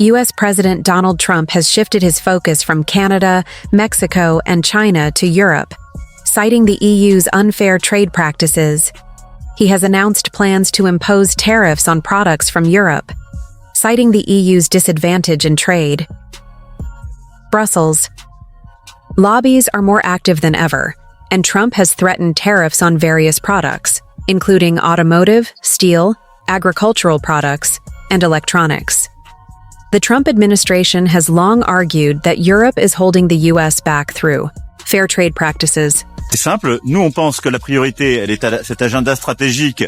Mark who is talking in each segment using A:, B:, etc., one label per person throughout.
A: U.S. President Donald Trump has shifted his focus from Canada, Mexico, and China to Europe, citing the EU's unfair trade practices. He has announced plans to impose tariffs on products from Europe, citing the EU's disadvantage in trade. Brussels. Lobbies are more active than ever, and Trump has threatened tariffs on various products, including automotive, steel, agricultural products, and electronics. The Trump administration has long argued that Europe is holding the U.S. back through fair trade practices.
B: C'est simple, nous on pense que la priorité, elle est à cet agenda stratégique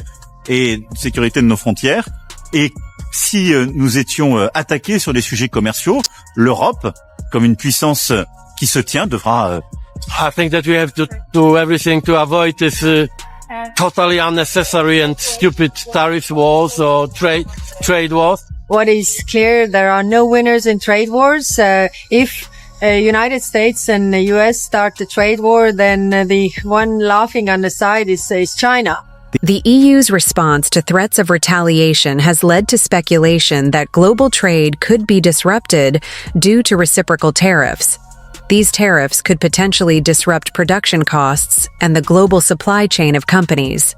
B: et sécurité de nos frontières. Et si nous étions attaqués sur des sujets commerciaux, l'Europe, comme une puissance qui se tient, devra...
C: I think that we have to do everything to avoid this totally unnecessary and stupid tariff wars or trade wars.
D: What is clear, there are no winners in trade wars. If United States and the US start the trade war, then the one laughing on the side is China.
A: The EU's response to threats of retaliation has led to speculation that global trade could be disrupted due to reciprocal tariffs. These tariffs could potentially disrupt production costs and the global supply chain of companies.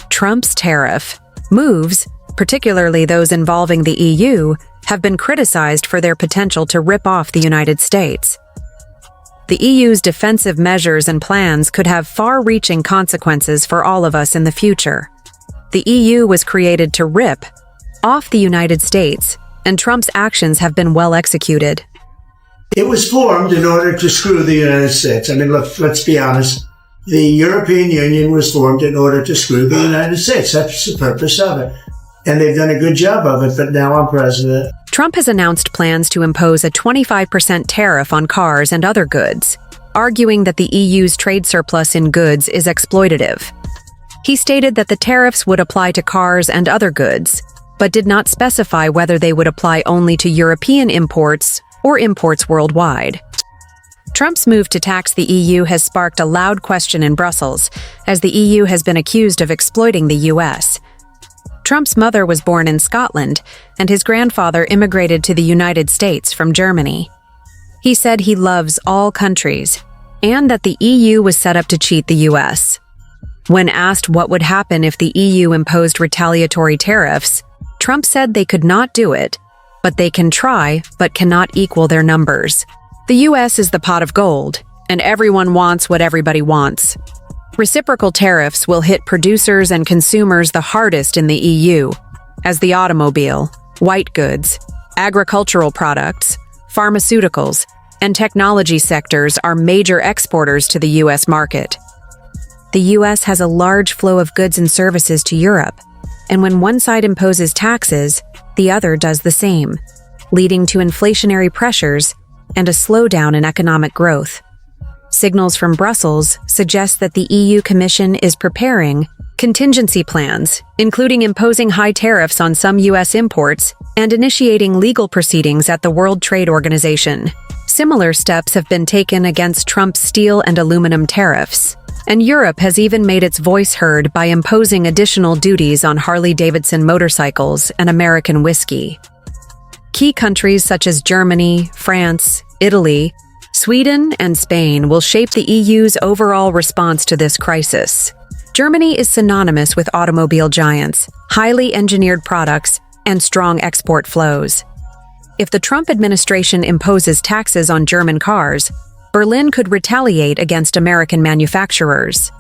A: Trump's tariff moves, particularly those involving the EU, have been criticized for their potential to rip off the United States. The EU's defensive measures and plans could have far-reaching consequences for all of us in the future. The EU was created to rip off the United States, and Trump's actions have been well executed.
E: It was formed in order to screw the United States. I mean, look, let's be honest. The European Union was formed in order to screw the United States. That's the purpose of it. And they've done a good job of it, but now I'm president.
A: Trump has announced plans to impose a 25% tariff on cars and other goods, arguing that the EU's trade surplus in goods is exploitative. He stated that the tariffs would apply to cars and other goods, but did not specify whether they would apply only to European imports or imports worldwide. Trump's move to tax the EU has sparked a loud question in Brussels, as the EU has been accused of exploiting the US. Trump's mother was born in Scotland, and his grandfather immigrated to the United States from Germany. He said he loves all countries, and that the EU was set up to cheat the US. When asked what would happen if the EU imposed retaliatory tariffs, Trump said they could not do it, but they can try, but cannot equal their numbers. The US is the pot of gold, and everyone wants what everybody wants. Reciprocal tariffs will hit producers and consumers the hardest in the EU, as the automobile, white goods, agricultural products, pharmaceuticals, and technology sectors are major exporters to the US market. The US has a large flow of goods and services to Europe, and when one side imposes taxes, the other does the same, leading to inflationary pressures and a slowdown in economic growth. Signals from Brussels suggest that the EU Commission is preparing contingency plans, including imposing high tariffs on some US imports and initiating legal proceedings at the World Trade Organization. Similar steps have been taken against Trump's steel and aluminum tariffs, and Europe has even made its voice heard by imposing additional duties on Harley-Davidson motorcycles and American whiskey. Key countries such as Germany, France, Italy, Sweden, and Spain will shape the EU's overall response to this crisis. Germany is synonymous with automobile giants, highly engineered products, and strong export flows. If the Trump administration imposes taxes on German cars, Berlin could retaliate against American manufacturers.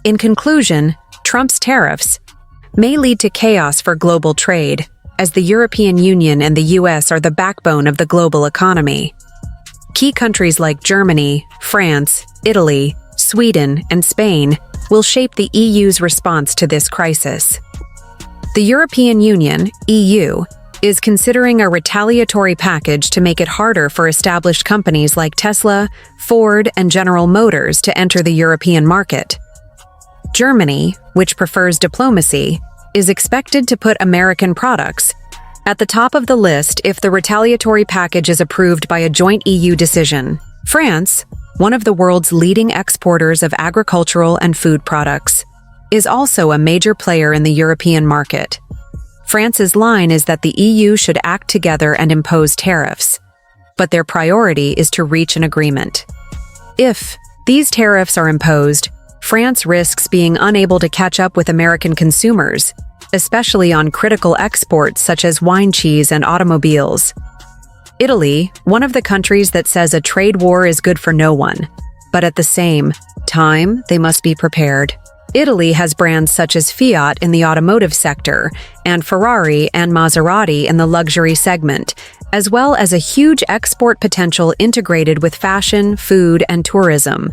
A: In conclusion, Trump's tariffs may lead to chaos for global trade, as the European Union and the US are the backbone of the global economy. Key countries like Germany, France, Italy, Sweden, and Spain will shape the EU's response to this crisis. The European Union, EU, is considering a retaliatory package to make it harder for established companies like Tesla, Ford, and General Motors to enter the European market. Germany, which prefers diplomacy, is expected to put American products at the top of the list if the retaliatory package is approved by a joint EU decision. France, one of the world's leading exporters of agricultural and food products, is also a major player in the European market. France's line is that the EU should act together and impose tariffs, but their priority is to reach an agreement. If these tariffs are imposed, France risks being unable to catch up with American consumers, especially on critical exports such as wine, cheese, and automobiles. Italy, one of the countries that says a trade war is good for no one, but at the same time, they must be prepared. Italy has brands such as Fiat in the automotive sector and Ferrari and Maserati in the luxury segment, as well as a huge export potential integrated with fashion, food, and tourism.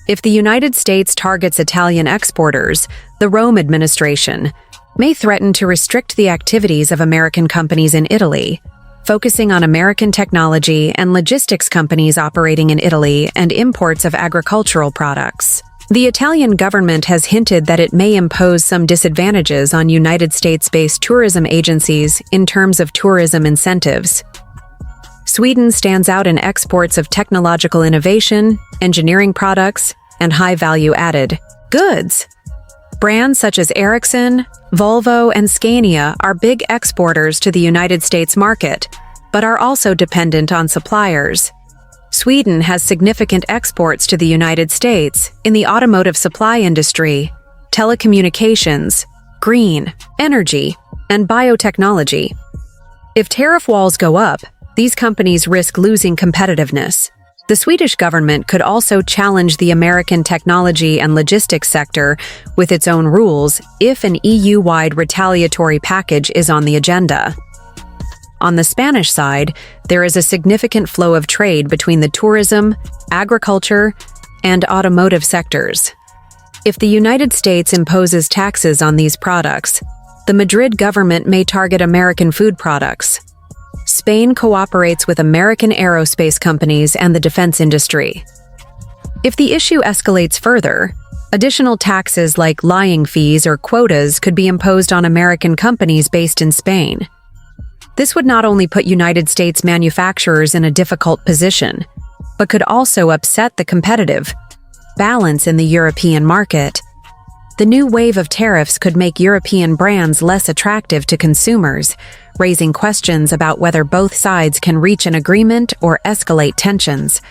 A: If the United States targets Italian exporters, the Rome administration may threaten to restrict the activities of American companies in Italy, focusing on American technology and logistics companies operating in Italy and imports of agricultural products. The Italian government has hinted that it may impose some disadvantages on United States-based tourism agencies in terms of tourism incentives. Sweden stands out in exports of technological innovation, engineering products, and high-value-added goods. Brands such as Ericsson, Volvo, and Scania are big exporters to the United States market, but are also dependent on suppliers. Sweden has significant exports to the United States in the automotive supply industry, telecommunications, green, energy, and biotechnology. If tariff walls go up, these companies risk losing competitiveness. The Swedish government could also challenge the American technology and logistics sector with its own rules if an EU-wide retaliatory package is on the agenda. On the Spanish side, there is a significant flow of trade between the tourism, agriculture, and automotive sectors. If the United States imposes taxes on these products, the Madrid government may target American food products. Spain cooperates with American aerospace companies and the defense industry. If the issue escalates further, additional taxes like lying fees or quotas could be imposed on American companies based in Spain. This would not only put United States manufacturers in a difficult position, but could also upset the competitive balance in the European market. The new wave of tariffs could make European brands less attractive to consumers, raising questions about whether both sides can reach an agreement or escalate tensions.